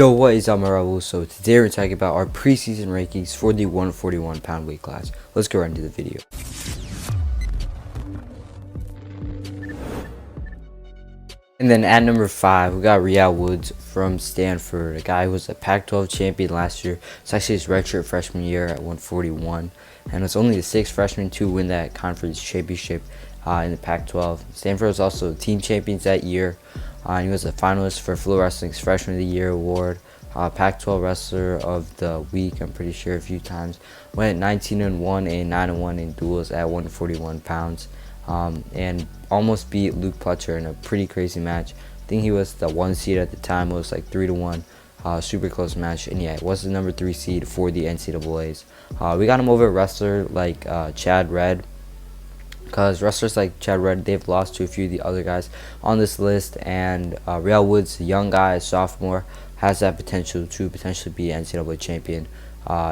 Yo, what is up, my Rai Woods? So today we're talking about our preseason rankings for the 141 pound weight class. Let's go right into the video. And then at number 5, we got Rai Woods from Stanford, a guy who was a Pac-12 champion last year. It's actually his redshirt freshman year at 141, and it's only the 6th freshman to win that conference championship in the Pac-12. Stanford was also team champions that year. And he was a finalist for Flow Wrestling's Freshman of the Year award, Pac-12 Wrestler of the Week, I'm pretty sure, a few times. Went 19-1 and 9-1 in duels at 141 pounds, and almost beat Luke Pletcher in a pretty crazy match. I think he was the 1 seed at the time. It was like 3-1, super close match, and yeah, it was the number 3 seed for the NCAAs. We got him over a wrestler like Chad Red, because wrestlers like Chad Red, they've lost to a few of the other guys on this list, and Rai Woods, a young guy, a sophomore, has that potential to potentially be NCAA champion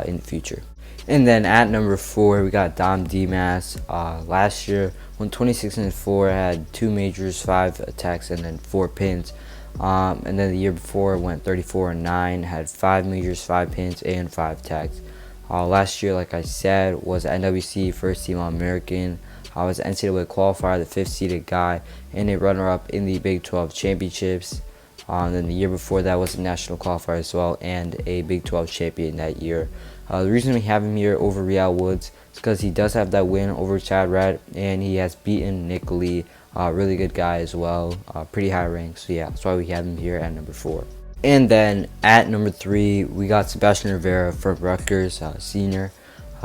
in the future. And then at number 4, we got Dmass. Last year, went 26-4, had 2 majors, 5 attacks, and then 4 pins. And then the year before, went 34-9, had 5 majors, 5 pins, and 5 attacks. Last year, like I said, was NWC first team All-American. I was an NCAA qualifier, the 5th seeded guy, and a runner-up in the Big 12 championships. Then the year before that was a national qualifier as well, and a Big 12 champion that year. The reason we have him here over Rai Woods is because he does have that win over Chad Red, and he has beaten Niko, really good guy as well, pretty high rank. So yeah, that's why we have him here at number 4. And then at number 3, we got Sebastian Rivera from Rutgers, senior.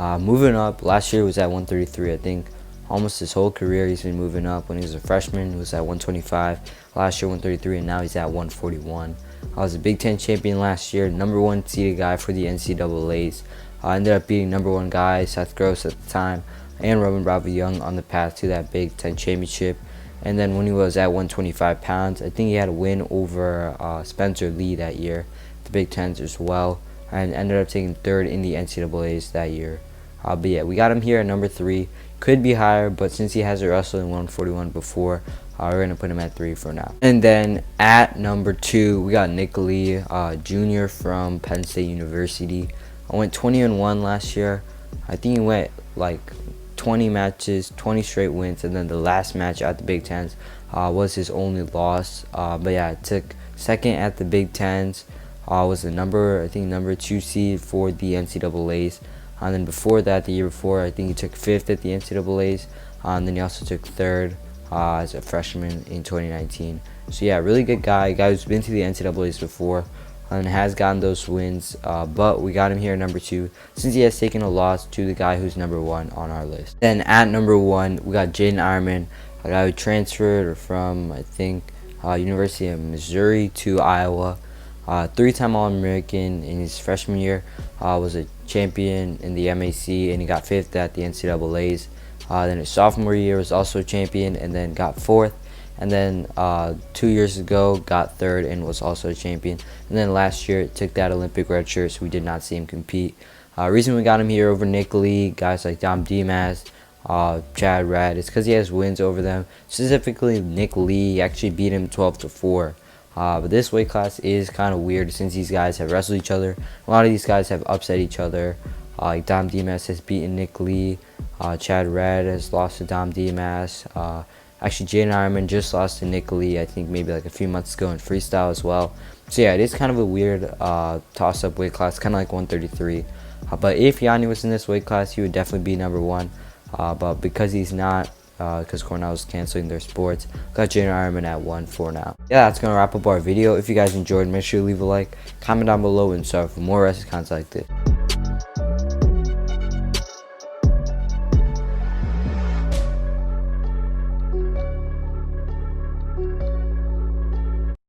Moving up, last year was at 133, I think. Almost his whole career he's been moving up. When he was a freshman, he was at 125. Last year 133, and now he's at 141. I was a Big 10 champion last year, number 1 seeded guy for the NCAAs. Ended up beating number 1 guy Seth Gross at the time, and Roman Bravo Young on the path to that Big 10 championship. And then when he was at 125 pounds, I think he had a win over Spencer Lee that year, the Big 10s as well, and ended up taking 3rd in the NCAAs that year. But yeah, we got him here at number 3. Could be higher, but since he hasn't wrestled in 141 before, we're going to put him at 3 for now. And then at number 2, we got Niko, junior from Penn State University. I went 20-1 last year. I think he went like 20 matches, 20 straight wins, and then the last match at the Big Tens was his only loss. But yeah, it took 2nd at the Big Tens. Was the number 2 seed for the NCAAs. And then before that, the year before, I think he took 5th at the NCAAs. And then he also took 3rd as a freshman in 2019. So yeah, really good guy who's been to the NCAAs before and has gotten those wins. But we got him here at number 2 since he has taken a loss to the guy who's number 1 on our list. Then at number 1, we got Jaden Ironman, a guy who transferred from, I think, University of Missouri to Iowa. 3-time All-American in his freshman year, was a champion in the MAC, and he got 5th at the NCAAs. Then his sophomore year was also a champion, and then got 4th. And then 2 years ago, got 3rd and was also a champion. And then last year, took that Olympic red shirt, so we did not see him compete. Reason we got him here over Niko, guys like Dmass, Chad Red, is because he has wins over them. Specifically, Niko actually beat him 12-4. But this weight class is kind of weird since these guys have wrestled each other. A lot of these guys have upset each other. Like Dmass has beaten Niko. Chad Red has lost to Dmass. Actually, Jaden Ironman just lost to Niko, I think maybe like a few months ago in freestyle as well. So yeah, it is kind of a weird toss-up weight class, kind of like 133. But if Yanni was in this weight class, he would definitely be number 1. But because he's not, because Cornell is canceling their sports, got Jaden Ironman at 1 for now. Yeah, that's gonna wrap up our video. If you guys enjoyed, make sure to leave a like, comment down below, and subscribe for more wrestling content like this.